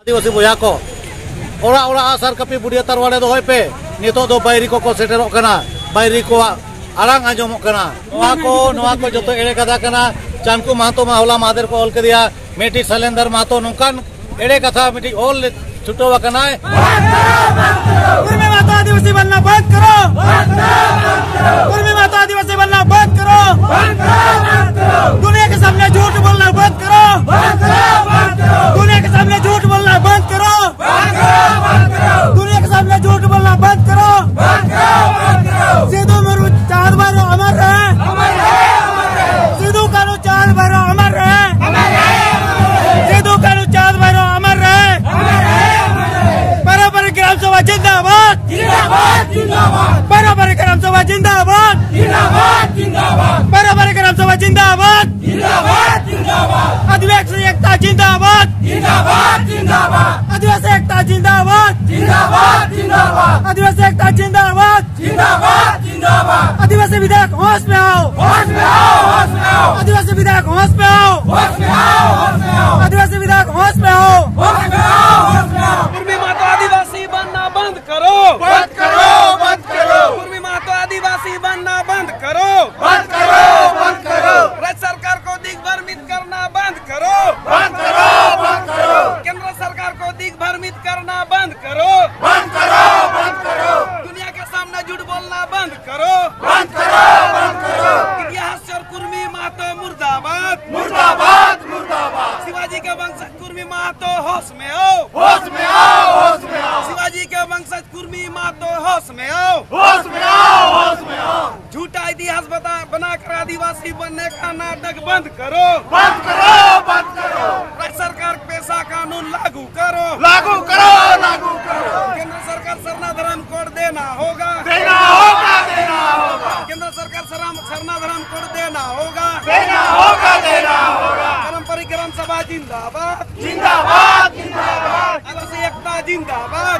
आदिवासी बया को ओरा ओरा आसार कपी बुढ़िया तरवाड़े दो होय पे नितो दो बायरी को सेटेरो कना बायरी को आरांग आजमो कना नोआ को जतो एड़े कथा कना चानकू महतो मा होला मादर को ऑल करिया मेटी सलेंदर महतो नोकान एड़े कथा मेटी ऑल छुटोवा कना कुर्मी माता आदिवासी बनना बंद करो कुर्मी माता आदिवासी बनना बंद करो दुनिया के सामने झूठ बोलना बंद करो दुनिया के सामने झूठ बोलना बंद करो दुनिया के सामने झूठ बोलना बंद करो सिद्धू मरु चांद भरो अमर रहे सिद्धू कानू चांद भरो अमर रहे सिद्धू कानू चांद भरो अमर रहे बराबर ग्राम सभा जिंदाबाद बराबर ग्राम सभा जिंदाबाद बराबर ग्राम सभा जिंदाबाद आदिवासी एकता जिंदाबाद आदिवासी एकता जिंदाबाद आदिवासी एकता जिंदाबाद आदिवासी विधायक होश में आओ आदिवासी विधायक होश में आओ आदिवासी विधायक होश में आओ कुर्मी माता आदिवासी बनना बंद करो कुर्मी माता आदिवासी बनना बंद करो राज्य सरकार को दिग्भ्रमित करना बंद करो केंद्र सरकार को दिग्भ्रमित करना बंद करो दुनिया के सामने झूठ बोलना बंद करो इतिहास और कुर्मी महतो मुर्दाबाद शिवाजी के वंशज कुर्मी महतो होश में आओ शिवाजी के वंशज कुर्मी महतो होश में आओ झूठा इतिहास बनाकर आदिवासी बनने का नाटक बंद करो राज्य सरकार पेशा कानून लागू करो केंद्र सरकार सरना धर्म कोड देना होगा केंद्र सरकार सरना धर्म कोड देना होगा पारंपरिक ग्राम सभा जिंदाबाद आदिवासी एकता जिंदाबाद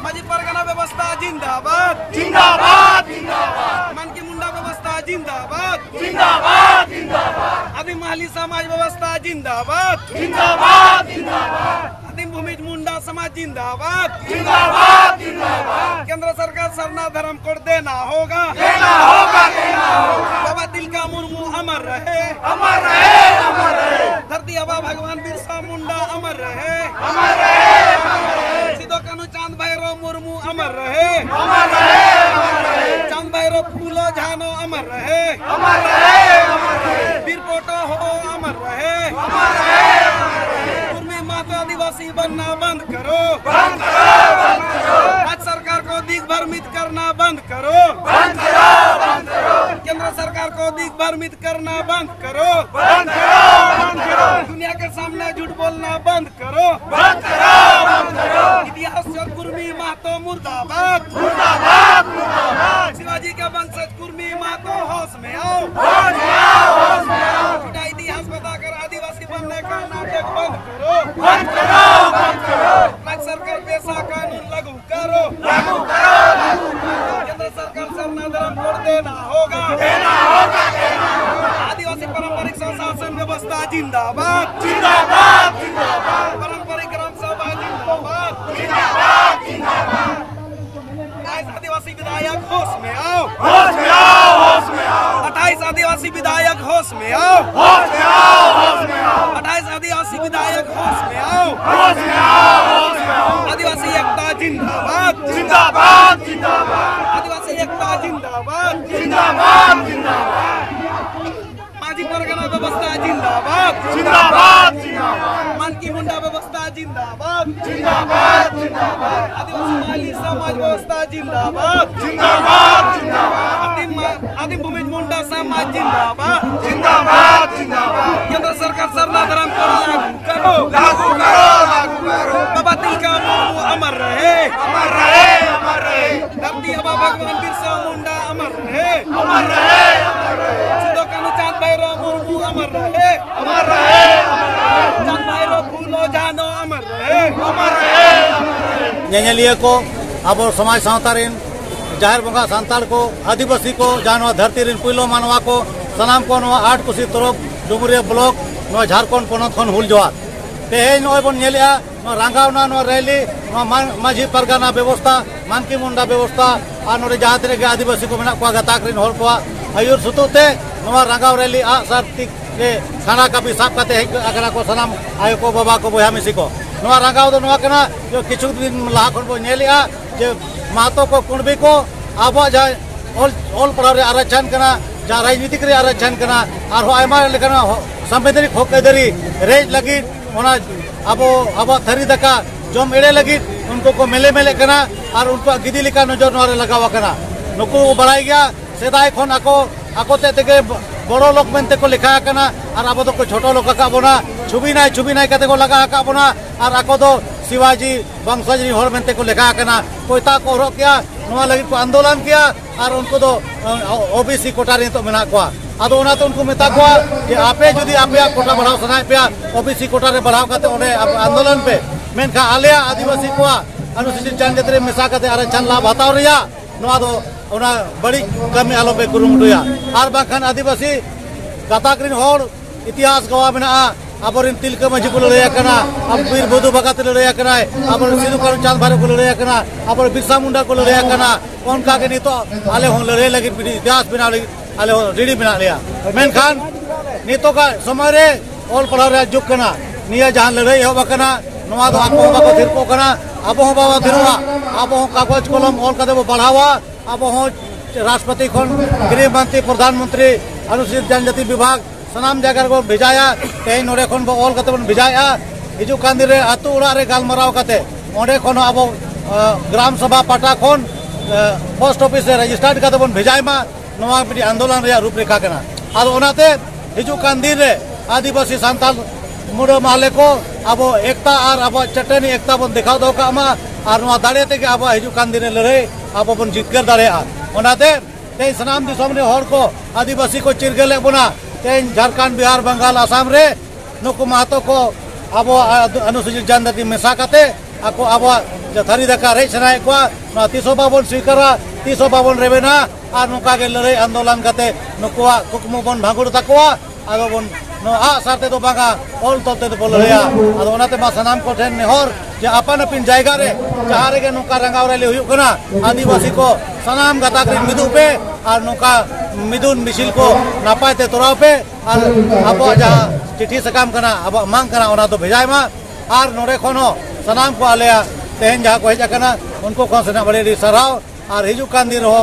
माझी परगना व्यवस्था जिंदाबाद मन की मुंडा व्यवस्था जिंदाबाद आदि महली समाज व्यवस्था जिंदाबाद आदि भूमिज मुंडा समाज जिंदाबाद केंद्र सरकार सरना धर्म कोड देना होगा बाबा तिलका मुर्मू अमर रहे धरती आबा भगवान बिरसा मुंडा अमर रहे सिद्धू कानू चांद भैरव मुर्मू अमर रहे चांद भैरव फूलो झानो अमर रहे वीर पोटो हो अमर रहे कुर्मी माता आदिवासी बनना बंद करो राज्य सरकार को दिग्भ्रमित करना बंद करो केंद्र सरकार को दिग्भ्रमित करना बंद करो दुनिया के सामने झूठ बोलना बंद करो इतिहास और कुर्मी महतो मुर्दाबाद शिवाजी के वंशज कुर्मी महतो होश में आओ झूठा इतिहास बताकर आदिवासी बनने का नाटक बंद करो राज्य सरकार पेशा कानून लागू करो केंद्र सरकार सरना धर्म कोड देना होगा आदिवासी पारंपरिक स्वशासन व्यवस्था जिंदाबाद पारंपरिक ग्राम सभा जिंदाबाद आदिवासी विधायक होश में आओ 28 आदिवासी विधायक होश में आओ 28 आदिवासी विधायक होश में आओ आदिवासी एकता जिंदाबाद आदिवासी एकता जिंदाबाद माझी परगना व्यवस्था जिंदाबाद मन की मुंडा व्यवस्था जिंदाबाद आदिवासी माली समाज व्यवस्था जिंदाबाद आदिम भूमिज मुंडा समाज जिंदाबाद केंद्र सरकार सरना धर्म को लागू करो बाबा तिलका मुर्मू अमर रहे धरती आबा भगवान बिरसा मुंडा अमर रहे सिद्धू कानू चांद भैरव मुर्मू अमर रहे चांद भैरव फूलो झानो अमर रहे नेनेलिया को अब समाज सावता जाहिर बंगा सांताल को आदिवासी को जहाँ धरती पुलो मानवा को सनाम को 8 कुशी तरफ डुमरिया ब्लॉक झारखंड पनत खन हुल जवार तेहेन नॉय बन नेलिया नो रंगावना नो रैली नो माझी परगना व्यवस्था मानकी मुंडा व्यवस्था और नोरे जहाँ तरे के आदिवासी को मेना को गताक रिन होर को आयुर सुतुते नो रंगाव रैली आ सरती के खाना का भी साफ करते हैं अगर को सनाम आयो को बाबा को बोया मिसी को नो रंगाव दो नो कना जो किछु दिन लाहा खन बो नेलिया जे महतो को कुणबी को आबो जा ऑल पढ़ा रे आरक्षण कना जा राजनीतिक रे आरक्षण कना और हो आयमा लेकना संवैधानिक हक अदारी रेज लगी ओना अब थरी दका जम एड़े लगी उनको को मेले मेले कना और उनको गिदी लिका नजर नोरे लगावा कना नुकु बड़ाई गया सेदाय खन ako te बड़ो लोग मेनते को लिखा कना और अब तो छोटो लोग का बोना छुबी नाय कते को लगा का बोना और ako तो शिवाजी वंशज री होर मेनते को लिखा कना कोयता को हरो किया नोआ लगी को आंदोलन किया और उनको तो ओबीसी कोटा रे तो मेना को आदो ओना तो उनको मेता को कि आपे जुदी आपे कोटा बढ़ाव सनाय पे ओबीसी कोटा रे बढ़ाव करते ओने आंदोलन पे मेनखा आले आदिवासी को अनुसूचित जनजाति रे मिसा करते आरक्षण लाभ हताव रिया नोआ दो ओना बड़ी कमी आलो पे कुरुमुटुया और बाखान आदिवासी गाताक्रिन होर इतिहास गवा मेना आबोरिन तिलका माझी को लड़ाई करना अब वीर बुधु भगत लड़ाई करना अब सिद्धू कानू चांद भारत को लड़ाई करना अब बिरसा मुंडा को लड़ाई करना उनका के नहीं तो आले हों लड़ाई लगी इतिहास बना लगी आले हो रेडी बना लिया मेनखान नितो का समय रे ऑल पढ़ा रे जुग करना निया जहां लड़ाई हो बकना नवा दो आपको बाबा थिर को करना अब हो बाबा थिरवा अब हो कागज कलम ऑल कदे वो बढ़ावा अब हो राष्ट्रपति खन गृह मंत्री प्रधानमंत्री अनुसूचित जनजाति विभाग सनाम जगह को भेजाया तेई नोरे खन बो ऑल कते बन भेजाया हिजु कांदी रे आतु उड़ा रे गालमाराव कते ओंडे खन अब ग्राम सभा पाटा खन पोस्ट ऑफिस रे रजिस्टर्ड कते बन भेजाय मा नवा पिटी आंदोलन रे रूपरेखा कना और ओनाते हिजु कांदी रे आदिवासी सांताल मुडो माले को अब एकता और अब चटनी एकता बन दिखाव दो का मा और नवा दाड़े ते के अब हिजु कांदी रे लड़ाई अब बन जितकर दाड़े ओनाते तेई सनाम दिसोम रे हर को आदिवासी को चिरगले बना तेन झारखंड बिहार बंगाल आसाम रे नुकु महतो को अब अनुसूचित जनजाति मेसा कते ako abo thari daka rej sanai ko na 352 स्वीकारा 352 रेबेना और नुका के लड़ाई आंदोलन कते नुकुआ कुकमु बन भागुड़ तकवा आदो बन नो आ साथे तो बागा ऑल तोते तो बोल रिया आदो ओनाते मा सनाम को ठेन नेहर जे अपन अपन जायगा रे जहां रे के नुका रंगाव रे हुयु कना आदिवासी को सनाम गता के मिदु पे और नुका मिदुन मिसिल को नापाते तोराव पे और अब जहां चिट्ठी सकाम कना अब मांग कना ओना तो भेजाय मा और नोरे खनो सनाम को आलिया तेहन जहां को हेज कना उनको कोन सना बड़े सराव और हिजु कान दिन हो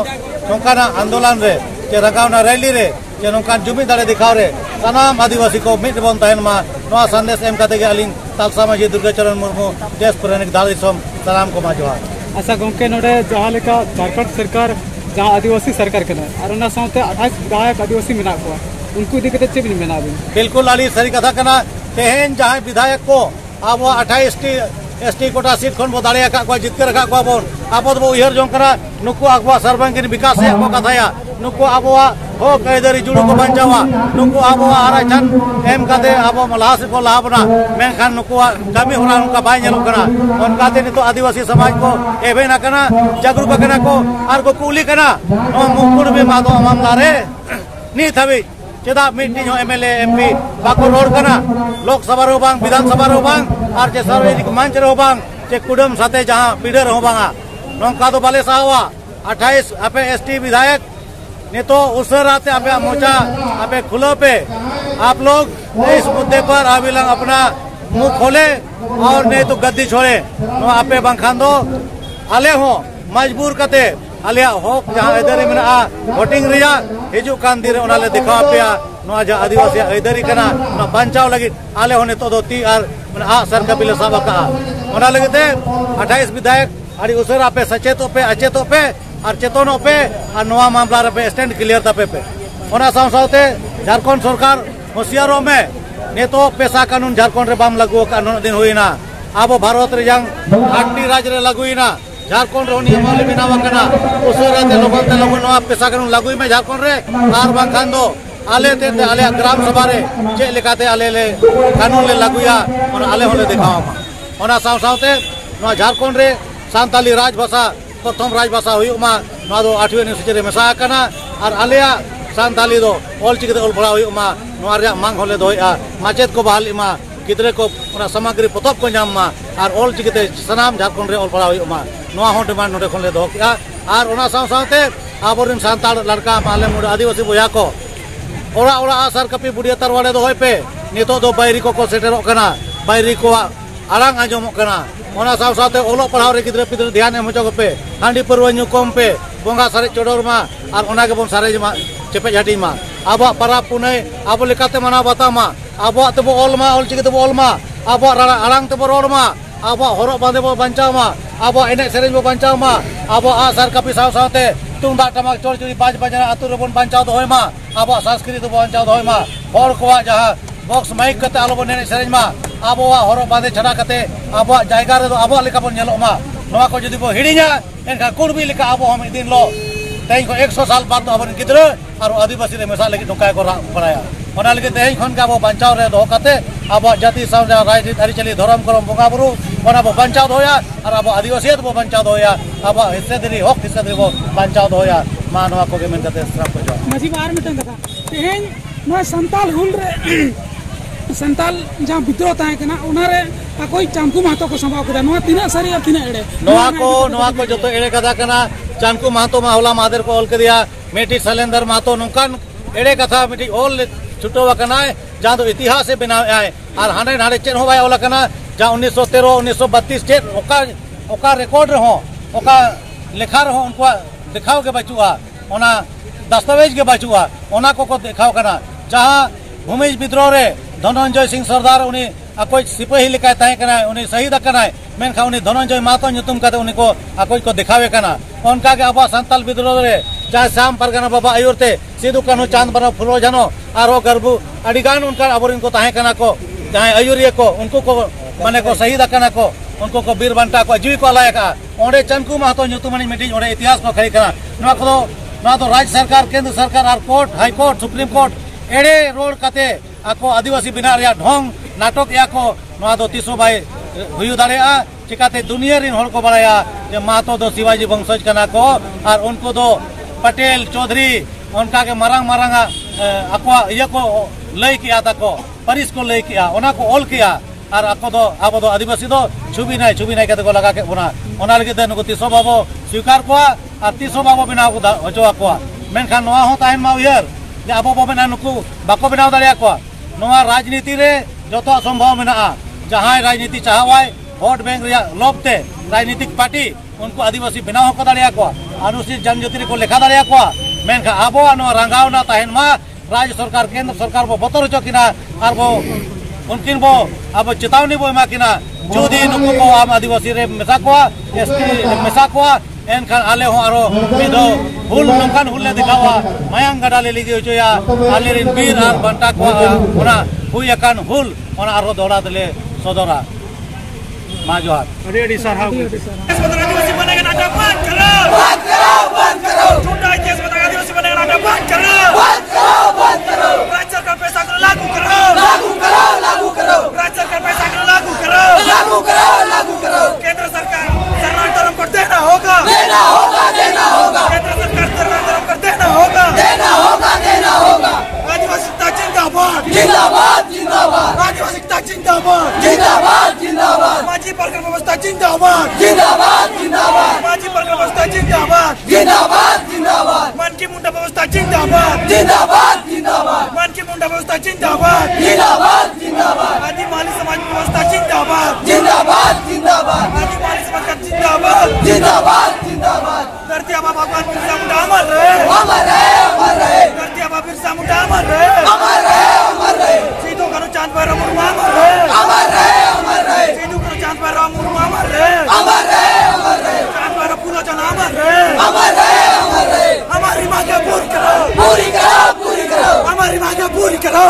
नोकाना आंदोलन रे जे रंगावना रैली रे जे नोकान जुमी दाड़े दिखाव रे सनाम आदिवासी को मिट बन तहन मा नवा संदेश एम कते के अलिन तालसा माजी दुर्गाचरण मुर्मू देश पुरानिक दादिसम सलाम को मा जोहार अच्छा गंके नोडे जहां लेका झारखंड सरकार जहां आदिवासी सरकार कना और ना साथे 28 विधायक आदिवासी मेना को उनको दिकते चेब मेना बिल्कुल आली सही कथा कना तेहन जहां विधायक को अब 28 एसटी कोटा सीट खन बो दाड़े का को जितकर का को बोन आपद बो इहर जों करा नुकु आगवा सर्वांगीन विकास से को कथाया नुकु आबवा हो कैदरी जुड़ो को बंजावा नुकु आबवा आरक्षण एम कते आबो मलास को लाभना मेनखान नुकु कमी होना उनका बाय नेलो कना उनका ते तो आदिवासी समाज को एबे ना कना जागरूक कना को आर को कुली कना नो मुकुर में मादो मामला रे नी थबी चेदा मीटिंग एमएलए एमपी बाको रोड कना लोकसभा रो बांग विधानसभा रो बांग और जे सार्वजनिक मंच रो बांग जे कुडम साथे जहां पीडर हो बांगा नोंका तो बाले सावा 28 आपे एसटी विधायक ने तो उसराते आपे मोचा आपे खुलो पे आप लोग इस मुद्दे पर अविलंब अपना मुंह खोले और नहीं तो गद्दी छोड़े नो आपे बंखांदो आले हो मजबूर कते आलिया होक जहां इधर में वोटिंग रिया हिजु कान दिन ओनाले दिखा पेया नो जा आदिवासी इधर कना नो बंचाव लगी आले होने तो दो ती और आ सर कपिल साहब का ओना लगते 28 विधायक अड़ी उसरा पे सचेतो पे अचेतो पे और चेतनो पे और नवा मामला रे पे स्टैंड क्लियर तपे पे ओना साथे झारखंड सरकार होशियारो में ने तो पेशा कानून झारखंड रे बाम लागू कानून दिन हुईना अब भारत रे जंग आटनी राज रे लागुईना झारखंड रो नियम ले बिनावा कना उसरा ते लोगन ते लोगन नवा पेशा कानून लागुई में झारखंड रे आर बाखान दो आले ते आले ग्राम सभा रे जे लेकाते आले ले कानून ले लागुया और आले होले दिखावा ओना साथे नवा झारखंड रे सांताली राजभाषा प्रथम राजभाषा हुयुमा नवा दो 8वीं अनुसूची रे मेसा कना और आलेया सांताली दो ऑल चिकते ऑल पढ़ा हुयुमा नवा रे मांग होले दोया माचेत को बहाल इमा गिद्रे को सामग्री पतब को नाम और ऑल चिकिते सनाम झारखंड रे ऑल पढ़ा हुआ नोआ हो डिमांड नोडे खन ले दो किया और ओना साथे आबोरिन सांताल लड़का माले मुड़ आदिवासी बोया को ओरा ओरा आसार कपी बुढ़िया तरवाड़े दो होय पे नितो दो बायरी को सेटेरो कना बायरी को आरांग आजमो कना ओना साथे ओलो पढ़ाव रे गिद्रे पिद्रे ध्यान एम होचो पे हांडी परवा न्यू कम पे बोंगा सारे चोडोर मा और ओना के बोन सारे मा चेपे झाटी मा आबो पारा पुने आबो लेकाते मना बाता मा आबो तबो ऑल मा ऑल चिकिते बो ऑल मा आबो आरांग तबो रोड मा आबो हरो बांधे बो बंचाव मा आबो एने सेरेंज बो बंचाव मा आबो आसार कपी साथे तुंदा टमाक चोर चोरी बाज बजना आतु रे बोन बंचाव दो होय मा आबो संस्कृति दो बंचाव दो होय मा हर कोवा जहा बॉक्स माइक कते आलो बन एने सेरेंज मा आबो हरो बांधे छड़ा कते आबो जायगा रे दो आबो लेका बोन नेलो मा नोआ को जदि बो हिडिया एनका कुरबी लेका आबो हम दिन लो तेज को 100 साल बाद दो अपन गिद्रे और आदिवासी रे मेसा लगी नोका को पड़ाया ओना लगे तेज खन का बो बंचाव रे दो कते आबो जाति साव राजनीति अरिचली धर्म करम बोंगा बुरु ओना बो बंचाव होया और आबो आदिवासी बो बंचाव होया आबो हिस्सेदारी हक हिस्सेदारी बो बंचाव होया मा नोआ को के मेन कते श्राप को जो मजी बार मिटन कथा तेहेन नोआ संताल हुल रे संताल जहां विद्रोह ताए कना उनारे कोई चांकू महतो को संभाव कदा नोआ तिना सारी और तिना एड़े नोआ को जो तो एड़े कथा कना चांकू महतो मा होला मादर को ऑल कदिया मेटी सलेंदर महतो नोकान एड़े कथा मेटी ऑल छुटो वकना जहां तो इतिहास से बनाव आए और हाने हाने चेन होबाय ओला कना जहां 1913 1932 चेन ओका रिकॉर्ड रहो ओका लेखा रहो उनको दिखाओ के बचुआ ओना दस्तावेज के बचुआ ओना को दिखाओ कना जहां भूमिज विद्रोह रे धनंजय सिंह सरदार उनी अकोई सिपाही लेका ताए कना उनी शहीद कना मेनखा उनी धनंजय मातो nyutum कते उनी को अकोई को दिखावे कना उनका के अब संताल विद्रोह रे जहां श्याम परगना बाबा आयुरते सिदु कान्हू चांद बनो फुलो जानो आरो गर्बु अडिगान उनका अबोरिन को ताहे कना को जहां आयुरिया को उनको को माने को शहीद कना को उनको को बीर बंटा को जीवी को लाया का ओंडे चंकू महतो nyutum मिटिंग ओंडे इतिहास को खरी कना नवा तो राज्य सरकार केंद्र सरकार और court high court supreme court एड़े रोड कते आको आदिवासी बिना रे ढोंग नाटक या को नवा दो तीसो बाय हुयु दाड़ेया चिकाते दुनिया रिन हर को बड़ाया जे महतो दो शिवाजी वंशज कना को और उनको दो पटेल चौधरी उनका के मरंग मरंग आको ये को लय किया ताको परिस को लय किया ओना को ऑल किया और आको दो आबो दो आदिवासी दो छुबी नाय कते को लगा के ओना लगे दे नुको तीसो बाबो स्वीकार को और तीसो बाबो बिना को हजो को मेनखान नवा हो ताहन मा उयर जे आबो बो बिना नुको बाको बिना दाड़िया को नवा राजनीति रे जतो संभव मेना जहां राजनीति चाहवाय वोट बैंक रे लोभते राजनीतिक पार्टी उनको आदिवासी बनाव को दाड़िया को अनुसूचित जनजाति को लेखा दाड़िया को मेनखा आबो नो रंगावना ताहन मा राज्य सरकार केंद्र सरकार बो बतर चकिना और बो उनकिन बो अब चेतावनी बो माकिना जोदी नुको को आम आदिवासी रे मेसा को एसटी मेसा को एनखान आले हो आरो मिदो हुल नंकान हुल दिखावा मायांग गडाले लिगे होचोया आलेरिन बीर आर बंटा को ओना हुई अकान हुल ओना आरो दोड़ा दले सदरा मा जोहार अडी सरहाव आदिवासी बनेगा नाटक बंद करो झूठा इतिहास बता आदिवासी बनेगा नाटक बंद करो राज्य सरकार पैसा को लागू करो राज्य सरकार पैसा को लागू करो केंद्र सरकार सरकार तरफ कर देना होगा केंद्र सरकार सरकार तरफ कर देना होगा आदिवासी जिंदाबाद आदिवासी जिंदाबाद माजी परगना व्यवस्था जिंदाबाद माजी परगना व्यवस्था जिंदाबाद मन की मुंडा व्यवस्था जिंदाबाद मन की मुंडा व्यवस्था जिंदाबाद आदि माली समाज व्यवस्था जिंदाबाद आदि माली समाज जिंदाबाद धरती आबा भगवान बिरसा मुंडा अमर रहे धरती आबा बिरसा मुंडा अमर रहे सीधो करो चांद पर मुर्मू अमर रहे सीधो करो चांद पर मुर्मू अमर रहे चांद पर फूलो जना अमर रहे हमारी मांगे पूरी करो हमारी मांगे पूरी करो